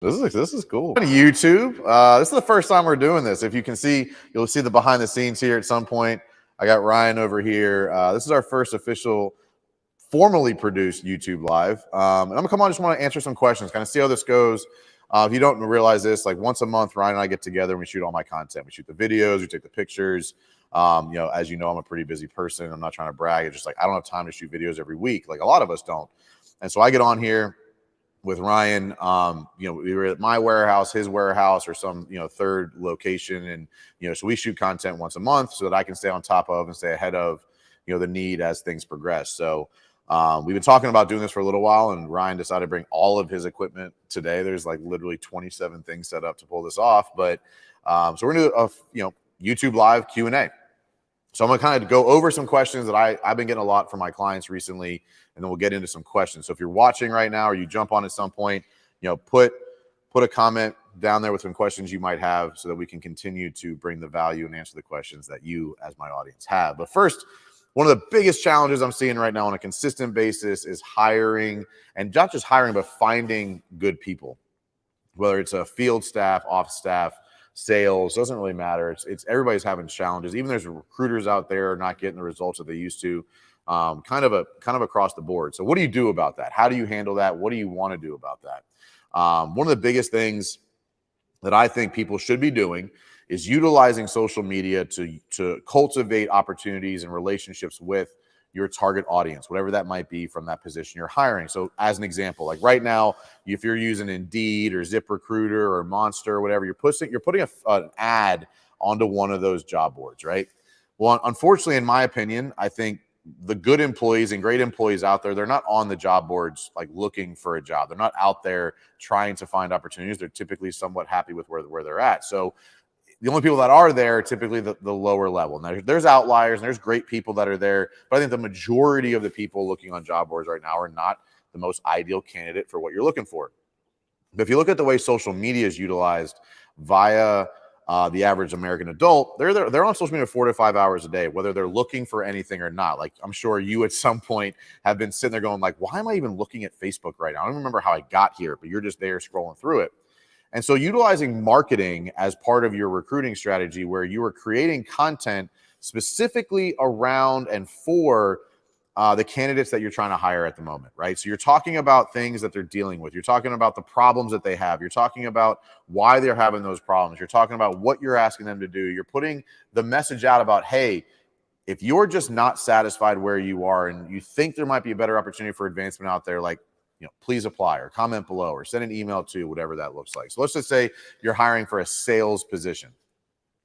This is cool. YouTube. This is the first time we're doing this. If you can see, you'll see the behind the scenes here at some point. I got Ryan over here. This is our first official, formally produced YouTube live. And I'm gonna come on. Just want to answer some questions, kind of see how this goes. If you don't realize this, like once a month, Ryan and I get together and we shoot all my content. We shoot the videos, we take the pictures. As you know, I'm a pretty busy person. I'm not trying to brag. It's just like I don't have time to shoot videos every week, like a lot of us don't. And so I get on here with Ryan, we were at my warehouse, his warehouse, or some, third location. And, so we shoot content once a month so that I can stay on top of and stay ahead of, the need as things progress. So we've been talking about doing this for a little while, and Ryan decided to bring all of his equipment today. There's like literally 27 things set up to pull this off. But so we're going to do a, YouTube live Q&A. So I'm going to kind of go over some questions that I've been getting a lot from my clients recently, and then we'll get into some questions. So if you're watching right now or you jump on at some point, put a comment down there with some questions you might have so that we can continue to bring the value and answer the questions that you as my audience have. But first, one of the biggest challenges I'm seeing right now on a consistent basis is hiring, and not just hiring, but finding good people, whether it's a field staff, off staff, sales, doesn't really matter. It's everybody's having challenges. Even there's recruiters out there not getting the results that they used to, kind of across the board. So what do you do about that? How do you handle that? What do you want to do about that? One of the biggest things that I think people should be doing is utilizing social media to cultivate opportunities and relationships with your target audience, whatever that might be from that position you're hiring. So as an example, like right now, if you're using Indeed or ZipRecruiter or Monster or whatever, you're putting an ad onto one of those job boards, right? Well, unfortunately, in my opinion, I think the good employees and great employees out there, they're not on the job boards like looking for a job. They're not out there trying to find opportunities. They're typically somewhat happy with where they're at. So the only people that are there are typically the lower level. Now, there's outliers and there's great people that are there, but I think the majority of the people looking on job boards right now are not the most ideal candidate for what you're looking for. But if you look at the way social media is utilized via the average American adult, they're on social media 4 to 5 hours a day, whether they're looking for anything or not. Like I'm sure you at some point have been sitting there going like, why am I even looking at Facebook right now? I don't remember how I got here, but you're just there scrolling through it. And so utilizing marketing as part of your recruiting strategy, where you are creating content specifically around and for the candidates that you're trying to hire at the moment, right? So you're talking about things that they're dealing with. You're talking about the problems that they have. You're talking about why they're having those problems. You're talking about what you're asking them to do. You're putting the message out about, hey, if you're just not satisfied where you are and you think there might be a better opportunity for advancement out there, like, please apply or comment below or send an email to whatever that looks like. So let's just say you're hiring for a sales position.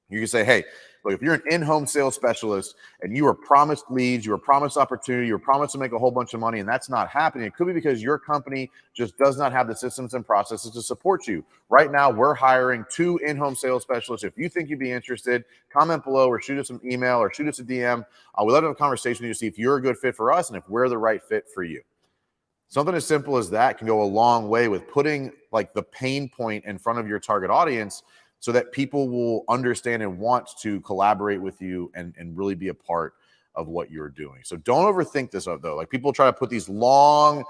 You can say, hey, look, if you're an in-home sales specialist and you were promised leads, you were promised opportunity, you were promised to make a whole bunch of money, and that's not happening, it could be because your company just does not have the systems and processes to support you. Right now, we're hiring 2 in-home sales specialists. If you think you'd be interested, comment below or shoot us an email or shoot us a DM. We'd love to have a conversation with you to see if you're a good fit for us and if we're the right fit for you. Something as simple as that can go a long way with putting like the pain point in front of your target audience so that people will understand and want to collaborate with you and really be a part of what you're doing. So don't overthink this though. Like people try to put these long,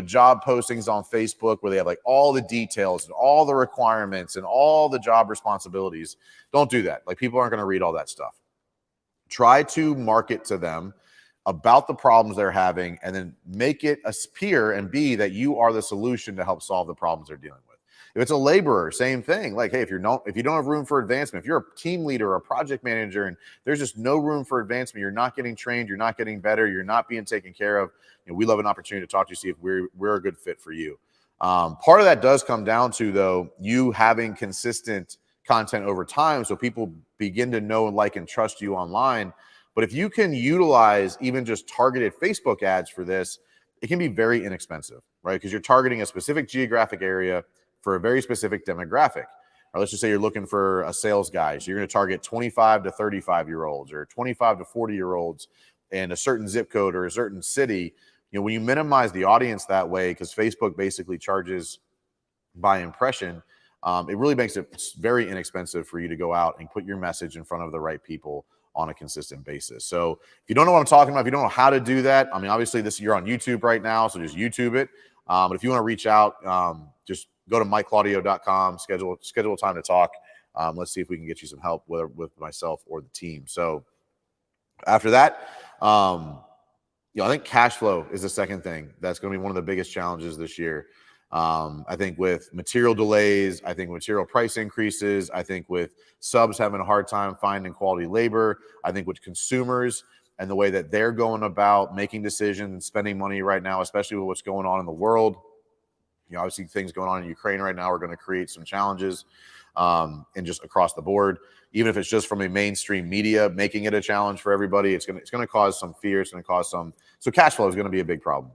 job postings on Facebook where they have like all the details and all the requirements and all the job responsibilities. Don't do that. Like people aren't going to read all that stuff. Try to market to them about the problems they're having, and then make it appear and be that you are the solution to help solve the problems they're dealing with. If it's a laborer, same thing. Like, hey, if you don't have room for advancement, if you're a team leader or a project manager and there's just no room for advancement, you're not getting trained, you're not getting better, you're not being taken care of, we love an opportunity to talk to you, see if we're a good fit for you. Part of that does come down to, though, you having consistent content over time so people begin to know, like, and trust you online. But if you can utilize even just targeted Facebook ads for this, it can be very inexpensive, right? Because you're targeting a specific geographic area for a very specific demographic. Or let's just say you're looking for a sales guy. So you're going to target 25 to 35-year-olds or 25 to 40-year-olds in a certain zip code or a certain city. When you minimize the audience that way, because Facebook basically charges by impression, it really makes it very inexpensive for you to go out and put your message in front of the right people on a consistent basis. So if you don't know what I'm talking about, if you don't know how to do that, obviously you're on YouTube right now, so just YouTube it. But if you want to reach out, just go to myclaudio.com, schedule a time to talk. Let's see if we can get you some help, whether with myself or the team. So after that, I think cash flow is the second thing that's going to be one of the biggest challenges this year. I think with material delays, I think material price increases, I think with subs having a hard time finding quality labor, I think with consumers and the way that they're going about making decisions and spending money right now, especially with what's going on in the world. Obviously things going on in Ukraine right now are going to create some challenges, and just across the board. Even if it's just from a mainstream media making it a challenge for everybody, it's going to cause some fear. It's going to cause some. So cash flow is going to be a big problem.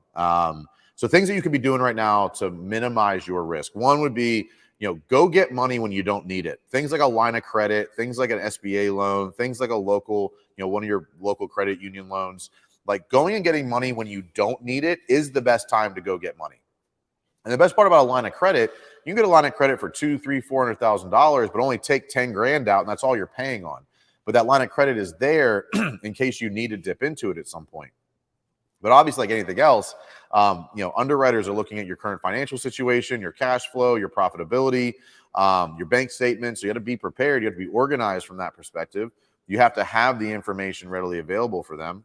So things that you could be doing right now to minimize your risk. One would be, go get money when you don't need it. Things like a line of credit, things like an SBA loan, things like a local, one of your local credit union loans. Like going and getting money when you don't need it is the best time to go get money. And the best part about a line of credit, you can get a line of credit for $200,000, $300,000, $400,000, but only take 10 grand out, and that's all you're paying on. But that line of credit is there in case you need to dip into it at some point. But obviously, like anything else, underwriters are looking at your current financial situation, your cash flow, your profitability, your bank statements. So you have to be prepared. You have to be organized from that perspective. You have to have the information readily available for them.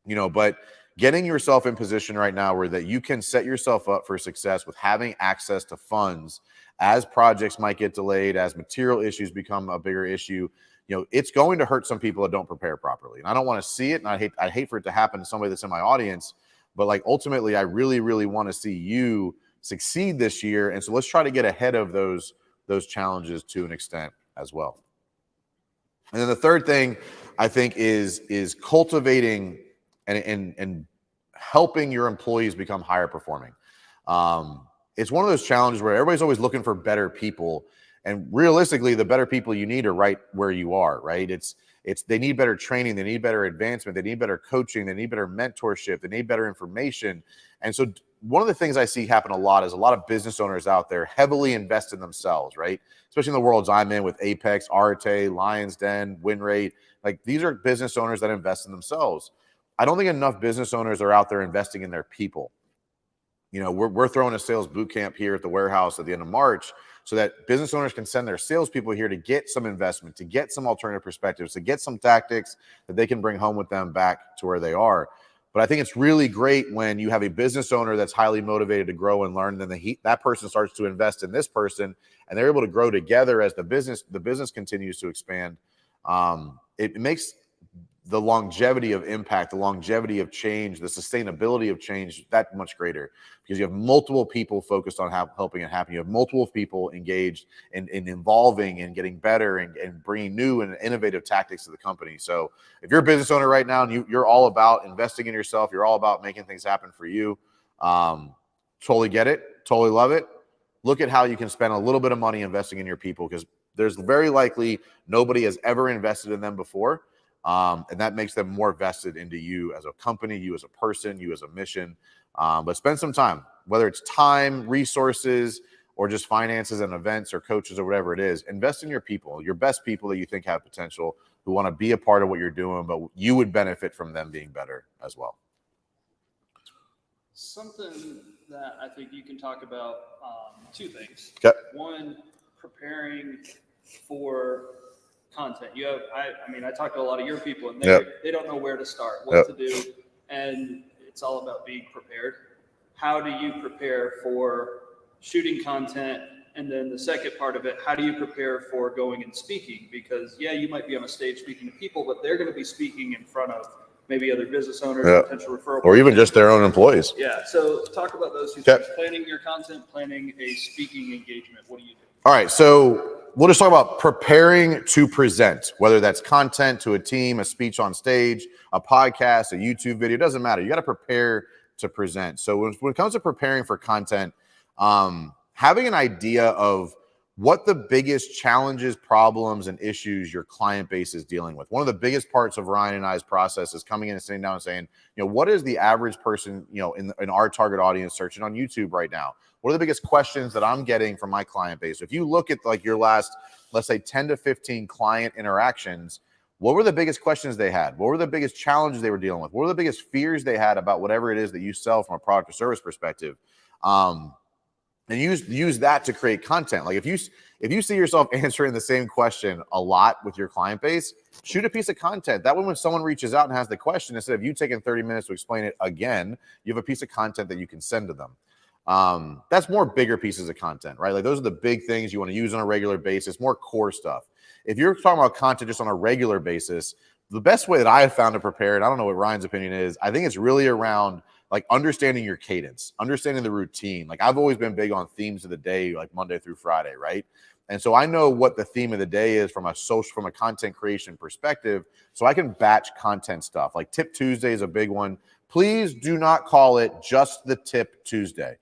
But getting yourself in position right now where that you can set yourself up for success with having access to funds as projects might get delayed, as material issues become a bigger issue, it's going to hurt some people that don't prepare properly. And I don't want to see it. And I'd hate for it to happen to somebody that's in my audience, but like ultimately I really, really want to see you succeed this year. And so let's try to get ahead of those challenges to an extent as well. And then the third thing I think is cultivating and helping your employees become higher performing. It's one of those challenges where everybody's always looking for better people, and realistically, the better people you need are right where you are. Right? It's they need better training, they need better advancement, they need better coaching, they need better mentorship, they need better information. And so, one of the things I see happen a lot is a lot of business owners out there heavily invest in themselves. Right? Especially in the worlds I'm in with Apex, Arte, Lions Den, WinRate. Like these are business owners that invest in themselves. I don't think enough business owners are out there investing in their people. We're throwing a sales boot camp here at the warehouse at the end of March so that business owners can send their salespeople here to get some investment, to get some alternative perspectives, to get some tactics that they can bring home with them back to where they are. But I think it's really great when you have a business owner that's highly motivated to grow and learn, and then that person starts to invest in this person, and they're able to grow together as the business continues to expand. It makes the longevity of impact, the longevity of change, the sustainability of change that much greater, because you have multiple people focused on helping it happen. You have multiple people engaged in evolving and getting better and bringing new and innovative tactics to the company. So if you're a business owner right now and you're all about investing in yourself, you're all about making things happen for you, totally get it, totally love it. Look at how you can spend a little bit of money investing in your people, because there's very likely nobody has ever invested in them before. And that makes them more vested into you as a company, you as a person, you as a mission. But spend some time, whether it's time, resources, or just finances and events or coaches or whatever it is. Invest in your people, your best people that you think have potential, who want to be a part of what you're doing, but you would benefit from them being better as well. Something that I think you can talk about, two things. Okay. One, preparing for content. I talk to a lot of your people, and they don't know where to start, what to do, and it's all about being prepared. How do you prepare for shooting content? And then the second part of it, how do you prepare for going and speaking? Because you might be on a stage speaking to people, but they're going to be speaking in front of maybe other business owners, potential referral, or even just their own employees. So talk about those two things: planning your content, planning a speaking engagement. What do you do? All right, so we'll just talk about preparing to present, whether that's content to a team, a speech on stage, a podcast, a YouTube video, it doesn't matter. You got to prepare to present. So when it comes to preparing for content, having an idea of what the biggest challenges, problems, and issues your client base is dealing with. One of the biggest parts of Ryan and I's process is coming in and sitting down and saying, what is the average person, in our target audience searching on YouTube right now? What are the biggest questions that I'm getting from my client base? If you look at like your last, let's say 10 to 15 client interactions, what were the biggest questions they had? What were the biggest challenges they were dealing with? What were the biggest fears they had about whatever it is that you sell from a product or service perspective? and use that to create content. Like if you see yourself answering the same question a lot with your client base, shoot a piece of content. That way when someone reaches out and has the question, instead of you taking 30 minutes to explain it again, you have a piece of content that you can send to them. That's more bigger pieces of content, right? Like those are the big things you want to use on a regular basis, more core stuff. If you're talking about content just on a regular basis, the best way that I have found to prepare, and I don't know what Ryan's opinion is, I think it's really around like understanding your cadence, understanding the routine. Like I've always been big on themes of the day, like Monday through Friday, right? And so I know what the theme of the day is from a content creation perspective, so I can batch content stuff. Like Tip Tuesday is a big one. Please do not call it just the Tip Tuesday.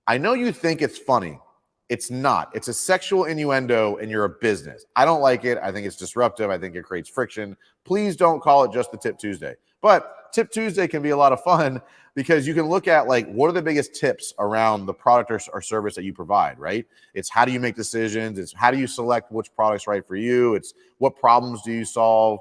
I know you think it's funny. It's not. It's a sexual innuendo and you're a business. I don't like it. I think it's disruptive. I think it creates friction. Please don't call it just the Tip Tuesday. But Tip Tuesday can be a lot of fun because you can look at like what are the biggest tips around the product or service that you provide, right? It's how do you make decisions? It's how do you select which product's right for you? It's what problems do you solve?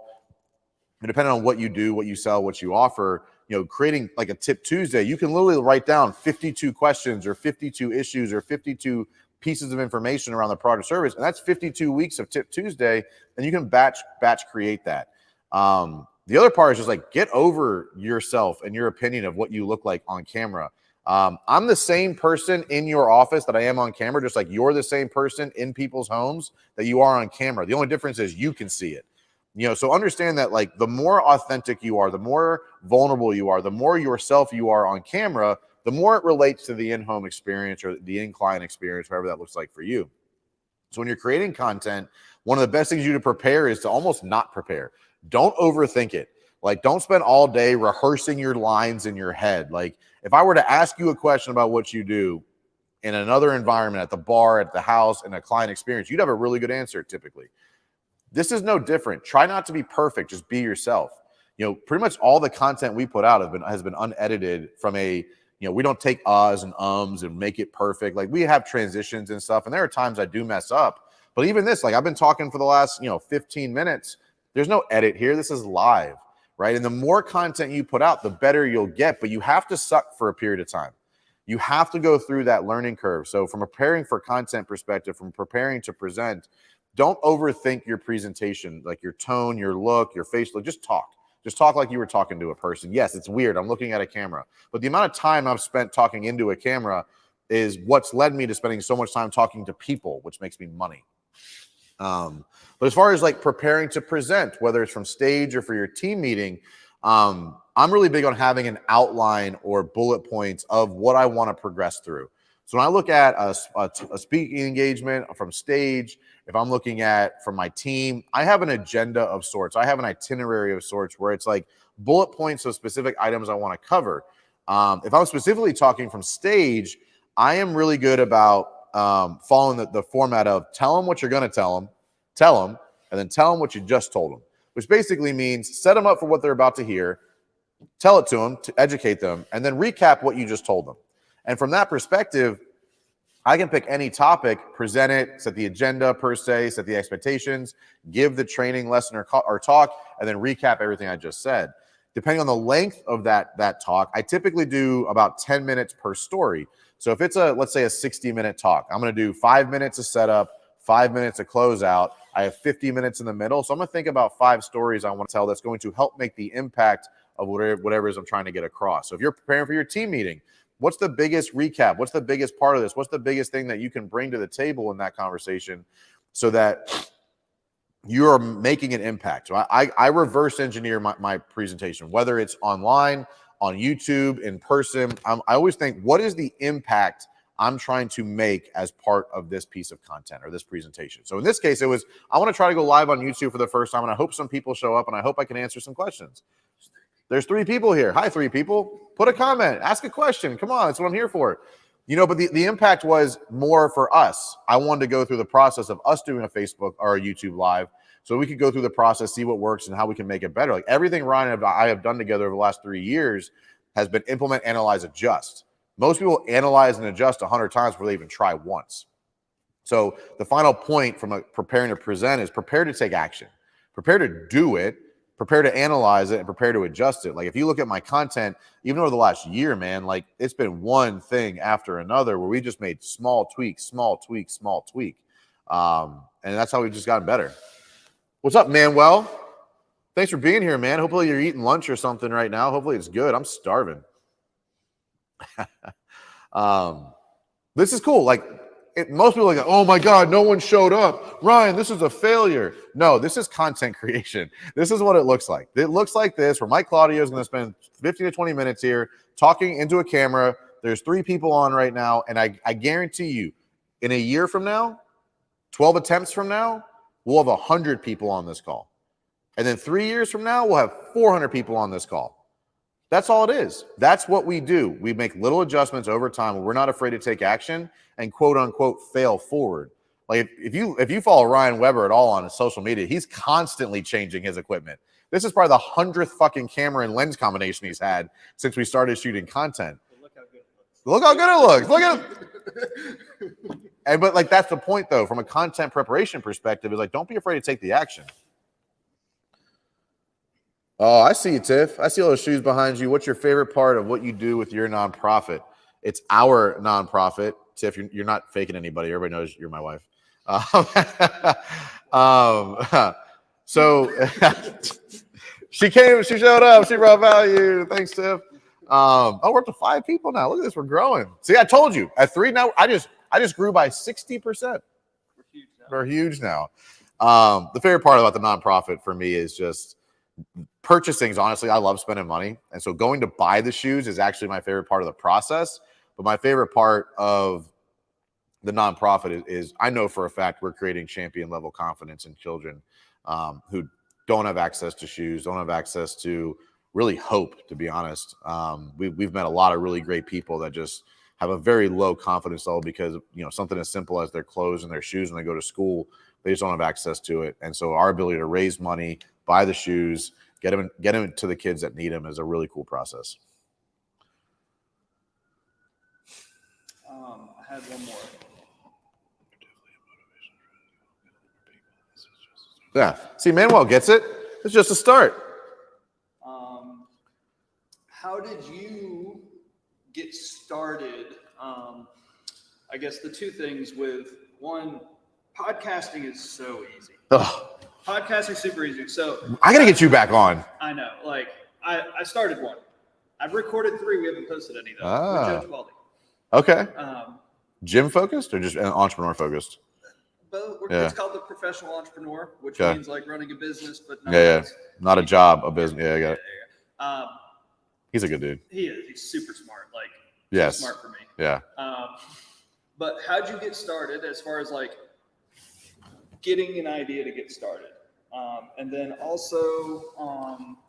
And depending on what you do, what you sell, what you offer, creating like a Tip Tuesday, you can literally write down 52 questions or 52 issues or 52 pieces of information around the product or service. And that's 52 weeks of Tip Tuesday. And you can batch create that. The other part is just like get over yourself and your opinion of what you look like on camera. I'm the same person in your office that I am on camera, just like you're the same person in people's homes that you are on camera. The only difference is you can see it. So understand that like the more authentic you are, the more vulnerable you are, the more yourself you are on camera, the more it relates to the in-home experience or the in-client experience, whatever that looks like for you. So when you're creating content, one of the best things you to prepare is to almost not prepare. Don't overthink it. Like don't spend all day rehearsing your lines in your head. Like if I were to ask you a question about what you do in another environment, at the bar, at the house, in a client experience, you'd have a really good answer typically. This is no different. Try not to be perfect. Just be yourself. Pretty much all the content we put out has been unedited from we don't take uhs and ums and make it perfect. Like we have transitions and stuff. And there are times I do mess up. But even this, like I've been talking for the last, 15 minutes. There's no edit here. This is live, right? And the more content you put out, the better you'll get. But you have to suck for a period of time. You have to go through that learning curve. So from preparing for content perspective, from preparing to present, don't overthink your presentation, like your tone, your look, your face look. Just talk. Just talk like you were talking to a person. Yes, it's weird. I'm looking at a camera. But the amount of time I've spent talking into a camera is what's led me to spending so much time talking to people, which makes me money. But as far as like preparing to present, whether it's from stage or for your team meeting, I'm really big on having an outline or bullet points of what I want to progress through. So when I look at a speaking engagement from stage, if I'm looking at from my team, I have an agenda of sorts. I have an itinerary of sorts where it's like bullet points of specific items I want to cover. If I'm specifically talking from stage, I am really good about following the format of tell them what you're going to tell them, and then tell them what you just told them, which basically means set them up for what they're about to hear, tell it to them to educate them, and then recap what you just told them. And from that perspective, I can pick any topic, present it, set the agenda per se, set the expectations, give the training lesson or talk, and then recap everything I just said. Depending on the length of that talk, I typically do about 10 minutes per story. So if it's let's say a 60-minute talk, I'm going to do 5 minutes of setup, 5 minutes of closeout. I have 50 minutes in the middle. So I'm going to think about 5 stories I want to tell that's going to help make the impact of whatever it is I'm trying to get across. So if you're preparing for your team meeting, what's the biggest recap? What's the biggest part of this? What's the biggest thing that you can bring to the table in that conversation so that you're making an impact? So I reverse engineer my presentation, whether it's online, on YouTube, in person. I always think, what is the impact I'm trying to make as part of this piece of content or this presentation? So in this case, it was, I want to try to go live on YouTube for the first time, and I hope some people show up, and I hope I can answer some questions. There's 3 people here. Hi, 3 people. Put a comment. Ask a question. Come on. That's what I'm here for. But the impact was more for us. I wanted to go through the process of us doing a Facebook or a YouTube live so we could go through the process, see what works, and how we can make it better. Like everything Ryan and I have done together over the last 3 years has been implement, analyze, adjust. Most people analyze and adjust 100 times before they even try once. So the final point from preparing to present is prepare to take action. Prepare to do it. prepare to analyze it and prepare to adjust it. Like if you look at my content, even over the last year, man, like it's been one thing after another where we just made small tweak. And that's how we've just gotten better. What's up, Manuel? Thanks for being here, man. Hopefully you're eating lunch or something right now. Hopefully it's good. I'm starving. This is cool. Like most people are like, oh my God, no one showed up. Ryan, this is a failure. No, this is content creation. This is what it looks like. It looks like this, where Mike Claudio is going to spend 15 to 20 minutes here talking into a camera. There's 3 people on right now. And I guarantee you, in a year from now, 12 attempts from now, we'll have 100 people on this call. And then 3 years from now, we'll have 400 people on this call. That's all it is. That's what we do. We make little adjustments over time where we're not afraid to take action and quote unquote fail forward. Like if you follow Ryan Weber at all on his social media, he's constantly changing his equipment. This is probably the 100th fucking camera and lens combination he's had since we started shooting content. Look how good it looks. Look at and but like that's the point though, from a content preparation perspective, is like don't be afraid to take the action. Oh, I see you, Tiff. I see all those shoes behind you. What's your favorite part of what you do with your nonprofit? It's our nonprofit. Tiff, you're not faking anybody. Everybody knows you're my wife. So she showed up. She brought value. Thanks, Tiff. We're up to 5 people now. Look at this. We're growing. See, I told you. At 3 now, I just grew by 60%. We're huge now. The favorite part about the nonprofit for me is just purchasing. Honestly, I love spending money. And so going to buy the shoes is actually my favorite part of the process. But my favorite part of the nonprofit is I know for a fact we're creating champion level confidence in children who don't have access to shoes, don't have access to really hope, to be honest. We've met a lot of really great people that just have a very low confidence level because, something as simple as their clothes and their shoes when they go to school, they just don't have access to it. And so our ability to raise money, buy the shoes, get them to the kids that need them is a really cool process. I had one more. Yeah. See, Manuel gets it. It's just a start. How did you get started? I guess the 2 things with one, podcasting is so easy. Ugh. Podcasts are super easy. So I got to get you back on. I know. Like I started one. I've recorded 3. We haven't posted any though. We're Judge Baldy. Okay. Gym focused or just entrepreneur focused? Both. Yeah. It's called the professional entrepreneur, which Okay. means like running a business, but Not a job, a business. Yeah, I got it. He's a good dude. He is. He's super smart. Like, yes. Smart for me. Yeah. But how'd you get started as far as like getting an idea to get started? And then also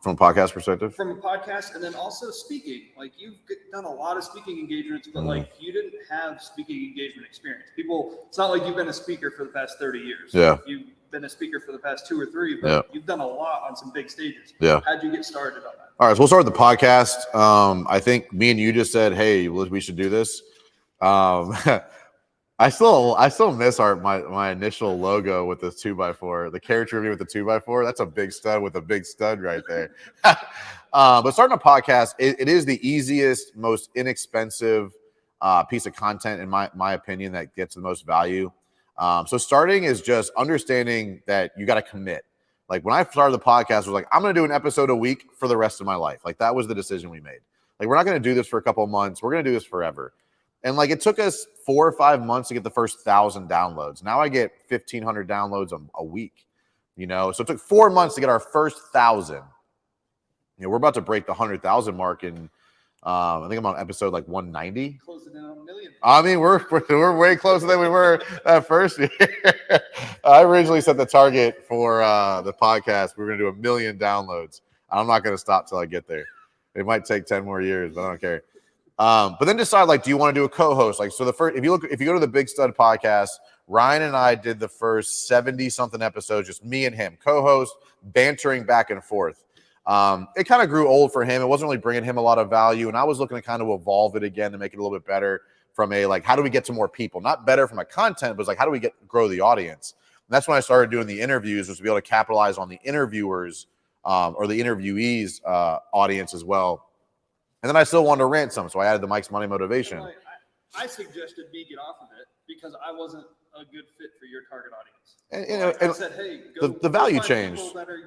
from a podcast perspective? From a podcast, and then also speaking. Like you've done a lot of speaking engagements, but like you didn't have speaking engagement experience. It's not like you've been a speaker for the past 30 years. Yeah. You've been a speaker for the past 2 or 3, but you've done a lot on some big stages. Yeah. How'd you get started on that? All right, so we'll start with the podcast. I think me and you just said, hey, we should do this. I still miss my initial logo with this 2x4, the character of me with the 2x4. That's a big stud with a big stud right there. But starting a podcast, it is the easiest, most inexpensive piece of content, in my opinion, that gets the most value. So starting is just understanding that you got to commit. Like when I started the podcast, I was like, I'm going to do an episode a week for the rest of my life. Like that was the decision we made. Like we're not going to do this for a couple of months. We're going to do this forever. And like it took us 4 or 5 months to get the first 1,000 downloads. Now I get 1,500 downloads a week. So it took 4 months to get our first 1,000. We're about to break the 100,000 mark in. I think I'm on episode like 190. Closing in on 1 million. I mean, we're way closer than we were that first year. I originally set the target for the podcast. We were going to do 1 million downloads. I'm not going to stop till I get there. It might take 10 more years, but I don't care. But then decide, like, do you want to do a co-host? Like, so if you go to the Big Stud podcast, Ryan and I did the first 70 something episodes, just me and him, co-host, bantering back and forth. It kind of grew old for him. It wasn't really bringing him a lot of value. And I was looking to kind of evolve it again to make it a little bit better from a, like, how do we get to more people? Not better from a content, but it's like, how do we grow the audience? And that's when I started doing the interviews, was to be able to capitalize on the interviewers or the interviewee's audience as well. And then I still wanted to rant some, so I added the Mike's Money Motivation. I suggested me get off of it because I wasn't a good fit for your target audience. And I said, hey, the value change. That are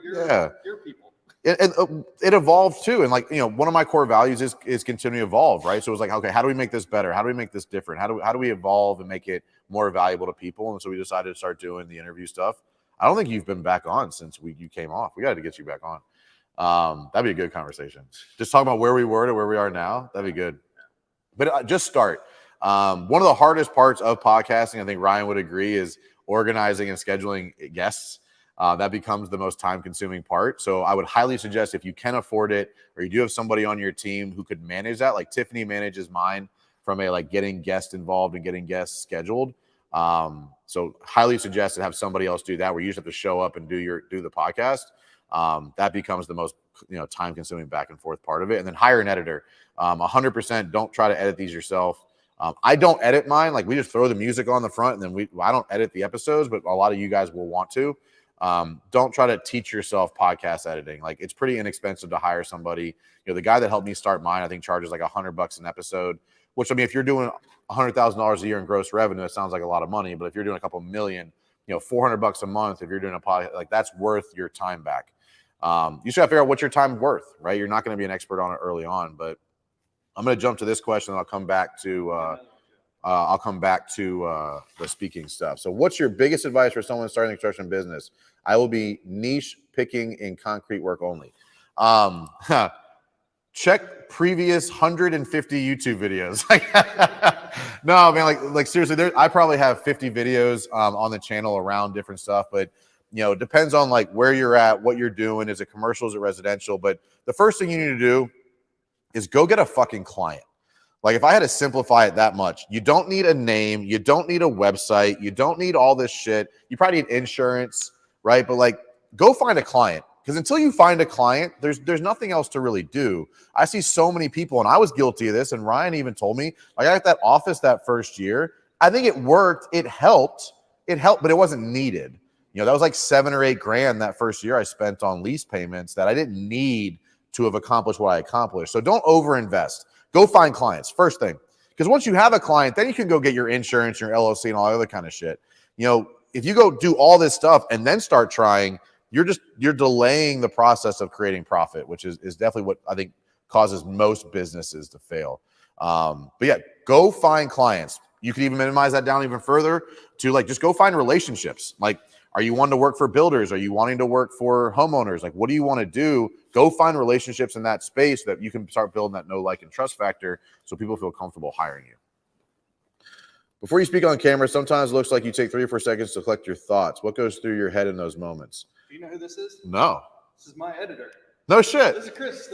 your people. It evolved too. And one of my core values is continue to evolve, right? So it was like, okay, how do we make this better? How do we make this different? How do we evolve and make it more valuable to people? And so we decided to start doing the interview stuff. I don't think you've been back on since you came off. We got to get you back on. That'd be a good conversation. Just talk about where we were to where we are now. That'd be good. But just start. One of the hardest parts of podcasting, I think Ryan would agree, is organizing and scheduling guests. That becomes the most time-consuming part. So I would highly suggest, if you can afford it, or you do have somebody on your team who could manage that, like Tiffany manages mine from getting guests involved and getting guests scheduled. So highly suggest to have somebody else do that, where you just have to show up and do the podcast. That becomes the most time-consuming back and forth part of it. And then hire an editor. 100% don't try to edit these yourself. I don't edit mine. We just throw the music on the front, and then I don't edit the episodes, but a lot of you guys will want to. Don't try to teach yourself podcast editing. It's pretty inexpensive to hire somebody. The guy that helped me start mine, I think, charges $100 an episode, which, I mean, if you're doing $100,000 a year in gross revenue, it sounds like a lot of money. But if you're doing a couple million, $400 a month, if you're doing a podcast, that's worth your time back. You should have to figure out what your time's worth, right? You're not going to be an expert on it early on, but I'm going to jump to this question, and I'll come back to the speaking stuff. So what's your biggest advice for someone starting a construction business? I will be niche picking in concrete work only. Check previous 150 YouTube videos. No, man, seriously, I probably have 50 videos on the channel around different stuff, but it depends on where you're at, what you're doing. Is it commercial? Is it residential? But the first thing you need to do is go get a fucking client. If I had to simplify it that much, you don't need a name, you don't need a website, you don't need all this shit. You probably need insurance, right? But go find a client, because until you find a client, there's nothing else to really do. I see so many people, and I was guilty of this, and Ryan even told me, I got that office that first year. I think it worked, it helped, but it wasn't needed. That was $7 or $8 grand that first year I spent on lease payments that I didn't need to have accomplished what I accomplished. So don't overinvest. Go find clients, first thing. Because once you have a client, then you can go get your insurance, your LLC, and all that other kind of shit. If you go do all this stuff and then start trying, you're delaying the process of creating profit, which is definitely what I think causes most businesses to fail. But yeah, go find clients. You can even minimize that down even further to just go find relationships. Are you wanting to work for builders? Are you wanting to work for homeowners? What do you want to do? Go find relationships in that space that you can start building that know, like, and trust factor so people feel comfortable hiring you. Before you speak on camera, sometimes it looks like you take 3 or 4 seconds to collect your thoughts. What goes through your head in those moments? Do you know who this is? No. This is my editor. No shit. This is Chris.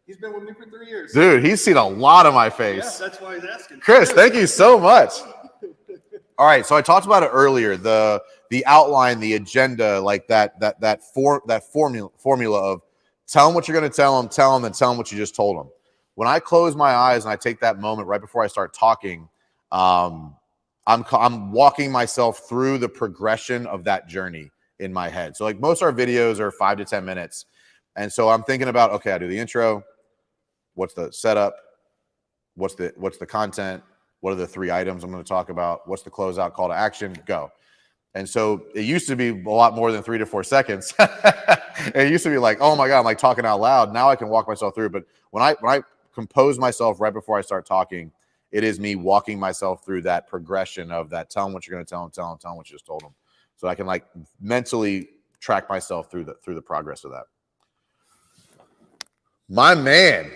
He's been with me for 3 years. Dude, he's seen a lot of my face. Yeah, that's why he's asking. Chris, thank you so much. All right, so I talked about it earlier, the outline, the agenda, that formula of tell them what you're going to tell them, then tell them what you just told them. When I close my eyes and I take that moment right before I start talking, I'm walking myself through the progression of that journey in my head. So most of our videos are 5 to 10 minutes. And so I'm thinking about, okay, I do the intro. What's the setup? What's the content? What are the 3 items I'm going to talk about? What's the closeout call to action? Go. And so it used to be a lot more than 3 to 4 seconds. It used to be oh my God, I'm talking out loud. Now I can walk myself through. But when I compose myself right before I start talking, it is me walking myself through that progression of that. Tell them what you're going to tell them what you just told them. So I can mentally track myself through the progress of that. My man.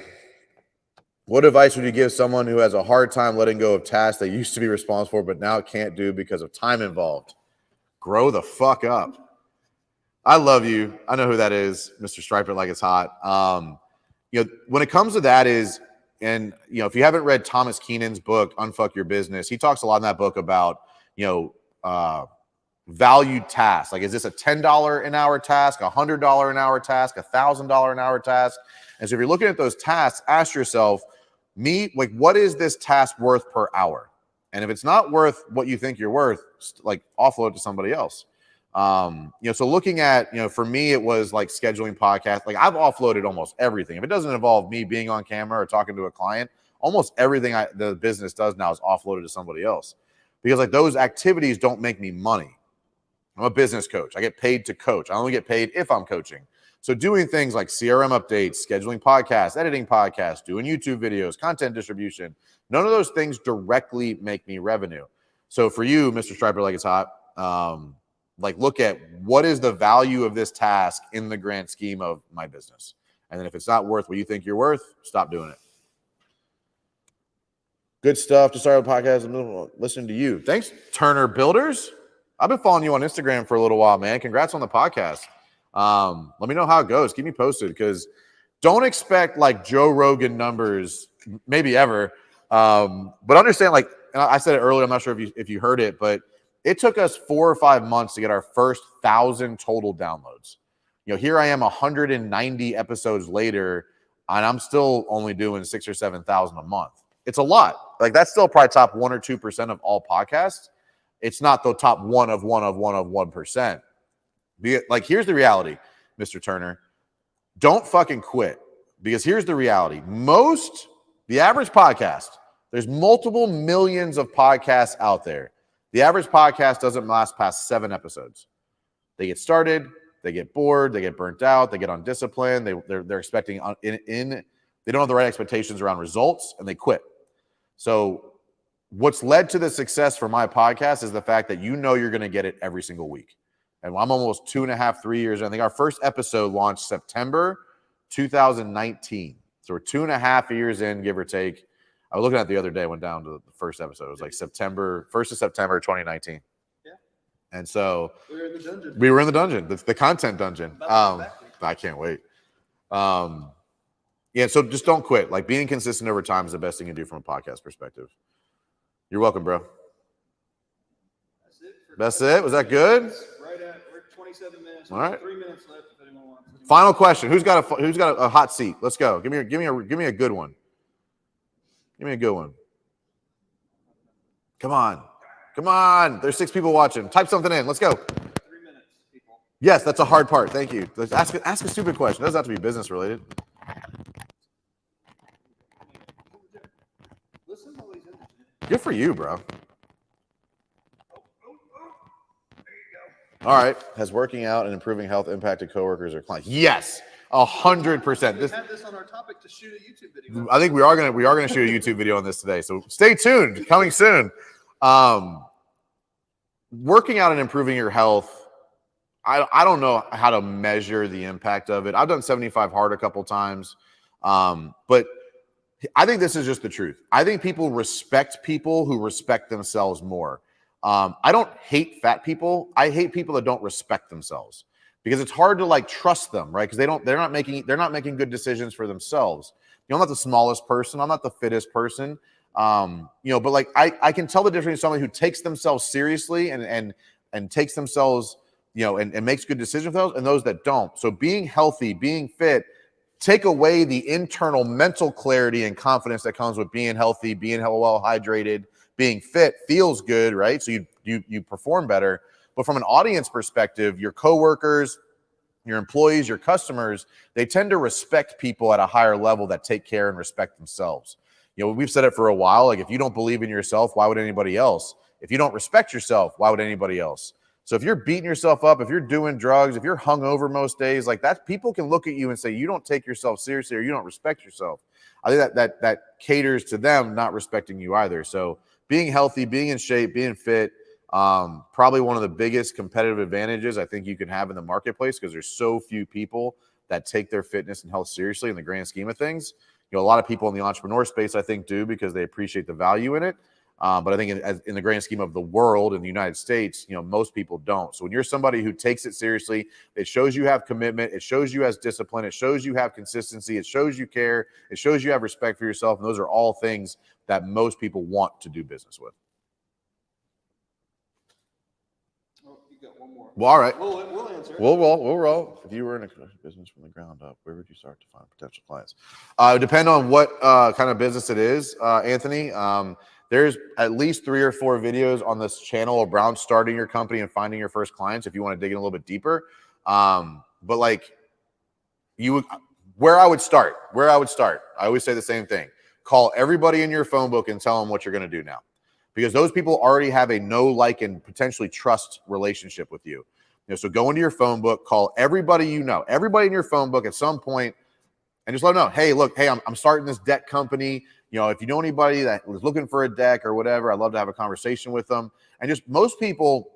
What advice would you give someone who has a hard time letting go of tasks they used to be responsible for, but now can't do because of time involved? Grow the fuck up. I love you. I know who that is, Mr. Stripe It Like It's Hot. When it comes to that if you haven't read Thomas Keenan's book, Unfuck Your Business, he talks a lot in that book about, valued tasks. Is this a $10 an hour task, $100 an hour task, $1,000 an hour task? And so if you're looking at those tasks, ask yourself, what is this task worth per hour? And if it's not worth what you think you're worth, offload it to somebody else. So looking at, for me, it was like scheduling podcasts. Like I've offloaded almost everything. If it doesn't involve me being on camera or talking to a client, almost everything the business does now is offloaded to somebody else, because like those activities don't make me money. I'm a business coach. I get paid to coach. I only get paid if I'm coaching. So doing things like CRM updates, scheduling podcasts, editing podcasts, doing YouTube videos, content distribution, none of those things directly make me revenue. So for you, Mr. Striper Like It's Hot, look at what is the value of this task in the grand scheme of my business. And then if it's not worth what you think you're worth, stop doing it. Good stuff to start a podcast. Listening to you. Thanks, Turner Builders. I've been following you on Instagram for a little while, man. Congrats on the podcast. Let me know how it goes. Keep me posted, because don't expect like Joe Rogan numbers, maybe ever. But understand, like, and I said it earlier, I'm not sure if you heard it, but it took us 4 or 5 months to get our first 1,000 total downloads. Here I am 190 episodes later, and I'm still only doing 6,000 or 7,000 a month. It's a lot. Like that's still probably top 1 or 2% of all podcasts. It's not the top 1%. Like, here's the reality, Mr. Turner. Don't fucking quit, because here's the reality. The average podcast, there's multiple millions of podcasts out there. The average podcast doesn't last past 7 episodes. They get started, they get bored, they get burnt out, they get undisciplined, they're expecting they don't have the right expectations around results, and they quit. So what's led to the success for my podcast is the fact that you're going to get it every single week. And I'm almost 2.5, 3 years. I think our first episode launched September 2019. So we're 2.5 years in, give or take. I was looking at it the other day, went down to the first episode. It was like 1st of September 2019. Yeah. And so we were in the dungeon, the content dungeon. I can't wait. So just don't quit. Like, being consistent over time is the best thing you can do from a podcast perspective. You're welcome, bro. That's it? Was that good? Right at, we're 27 minutes. All right. 3 minutes left if anyone wants. Final question. Who's got a hot seat? Let's go. Give me a good one. Give me a good one. Come on. There's 6 people watching. Type something in. Let's go. 3 minutes, people. Yes, that's a hard part. Thank you. Let's ask a stupid question. It doesn't have to be business related. Good for you, bro. All right. Has working out and improving health impacted coworkers or clients? Yes, 100%. We had this on our topic to shoot a YouTube video. I think we are gonna shoot a YouTube video on this today. So stay tuned. Coming soon. Working out and improving your health. I don't know how to measure the impact of it. I've done 75 hard a couple times, but I think this is just the truth. I think people respect people who respect themselves more. I don't hate fat people. I hate people that don't respect themselves, because it's hard to like trust them, right? Because they're not making good decisions for themselves. I'm not the smallest person. I'm not the fittest person. But like I can tell the difference between somebody who takes themselves seriously and takes themselves, and makes good decisions for those, and those that don't. So being healthy, being fit, take away the internal mental clarity and confidence that comes with being healthy, being well hydrated, being fit feels good, right? So you perform better. But from an audience perspective, your coworkers, your employees, your customers, they tend to respect people at a higher level that take care and respect themselves. We've said it for a while. Like, if you don't believe in yourself, why would anybody else? If you don't respect yourself, why would anybody else? So if you're beating yourself up, if you're doing drugs, if you're hungover most days, like that, people can look at you and say, you don't take yourself seriously, or you don't respect yourself. I think that caters to them not respecting you either. So being healthy, being in shape, being fit, probably one of the biggest competitive advantages I think you can have in the marketplace, because there's so few people that take their fitness and health seriously in the grand scheme of things. A lot of people in the entrepreneur space, I think, do, because they appreciate the value in it. But I think in the grand scheme of the world, in the United States, most people don't. So when you're somebody who takes it seriously, it shows you have commitment. It shows you have discipline. It shows you have consistency. It shows you care. It shows you have respect for yourself. And those are all things that most people want to do business with. Oh, you got one more. Well, all right. We'll answer. We'll roll. If you were in a business from the ground up, where would you start to find potential clients? Depend on what kind of business it is, Anthony. There's at least 3 or 4 videos on this channel around starting your company and finding your first clients if you want to dig in a little bit deeper. But like where I would start, I always say the same thing. Call everybody in your phone book and tell them what you're going to do now. Because those people already have a know, like, and potentially trust relationship with you. So go into your phone book, call everybody you know, everybody in your phone book at some point, and just let them know, hey, look, hey, I'm starting this deck company. If you know anybody that was looking for a deck or whatever, I'd love to have a conversation with them. And just most people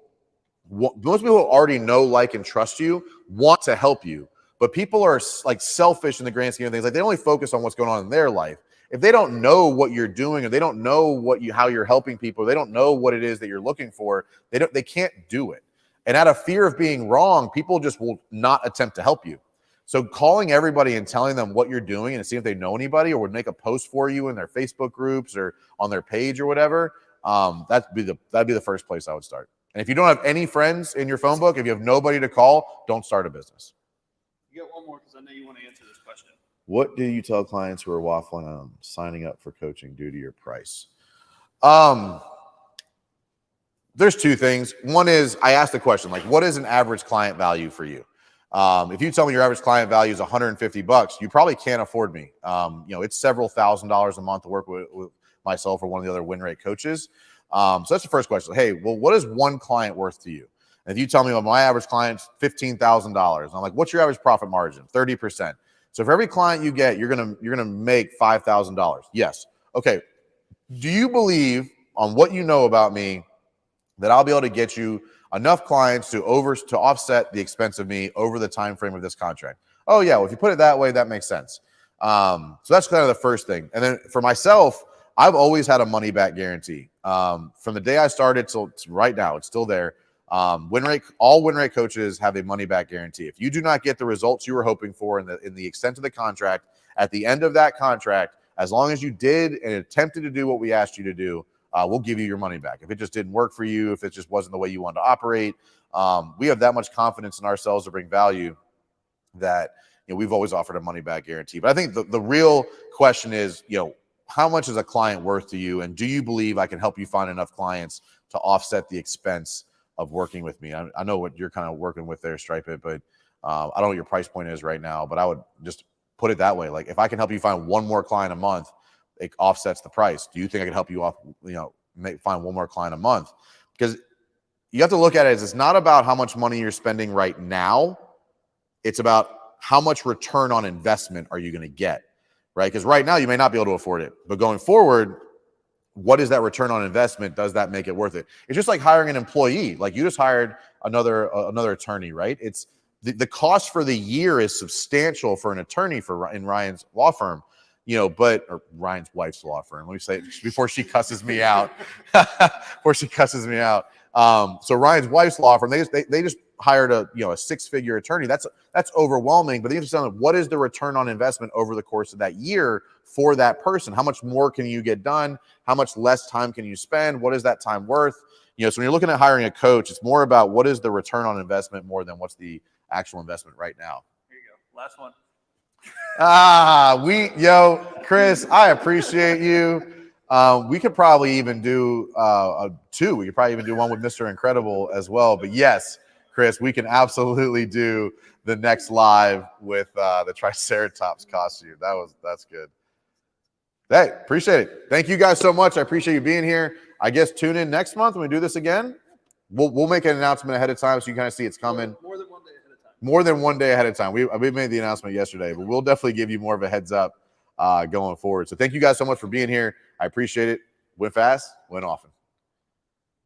already know, like, and trust you, want to help you. But people are like selfish in the grand scheme of things. Like they only focus on what's going on in their life. If they don't know what you're doing, or they don't know how you're helping people, they don't know what it is that you're looking for, they can't do it. And out of fear of being wrong, people just will not attempt to help you. So calling everybody and telling them what you're doing and see if they know anybody or would make a post for you in their Facebook groups or on their page or whatever, that'd be the first place I would start. And if you don't have any friends in your phone book, if you have nobody to call, don't start a business. You got one more because I know you want to answer this question. What do you tell clients who are waffling on signing up for coaching due to your price? There's 2 things. One is I asked the question, like, what is an average client value for you? If you tell me your average client value is $150, you probably can't afford me. It's several $1,000s a month to work with myself or one of the other win rate coaches. So that's the first question. Hey, well, what is one client worth to you? And if you tell me, well, my average client's $15,000, I'm like, what's your average profit margin? 30%. So for every client you get, you're gonna make $5,000. Yes. Okay. Do you believe, on what you know about me, that I'll be able to get you enough clients to offset the expense of me over the time frame of this contract? Oh yeah. Well, if you put it that way, that makes sense. So that's kind of the first thing. And then for myself, I've always had a money back guarantee. From the day I started till right now, it's still there. All win rate coaches have a money back guarantee. If you do not get the results you were hoping for in the extent of the contract, at the end of that contract, as long as you did and attempted to do what we asked you to do, we'll give you your money back. If it just didn't work for you, if it just wasn't the way you wanted to operate, we have that much confidence in ourselves to bring value that we've always offered a money back guarantee. But I think the real question is, how much is a client worth to you, and do you believe I can help you find enough clients to offset the expense of working with me? I know what you're kind of working with there, Stripe It, but I don't know what your price point is right now, but I would just put it that way. Like, if I can help you find one more client a month, it offsets the price. Do you think I can help you find one more client a month? Because you have to look at it as, it's not about how much money you're spending right now. It's about how much return on investment are you going to get, right? Because right now you may not be able to afford it, but going forward, what is that return on investment? Does that make it worth it? It's just like hiring an employee. Like, you just hired another attorney, right? It's the cost for the year is substantial for an attorney in Ryan's law firm, or Ryan's wife's law firm. Let me say it before she cusses me out. So Ryan's wife's law firm, they just hired a 6-figure attorney. That's overwhelming. But they have to tell them, what is the return on investment over the course of that year for that person? How much more can you get done? How much less time can you spend? What is that time worth? So when you're looking at hiring a coach, it's more about what is the return on investment more than what's the actual investment right now. Here you go. Last one. Chris, I appreciate you. We could probably even do 2. We could probably even do one with Mr. Incredible as well. But yes, Chris, we can absolutely do the next live with the Triceratops costume. That's good. Hey, appreciate it. Thank you guys so much. I appreciate you being here. I guess tune in next month when we do this again. We'll make an announcement ahead of time so you kind of see it's coming. More than 1 day ahead of time. More than 1 day ahead of time. We made the announcement yesterday, but we'll definitely give you more of a heads up going forward. So thank you guys so much for being here. I appreciate it. Win fast, win often.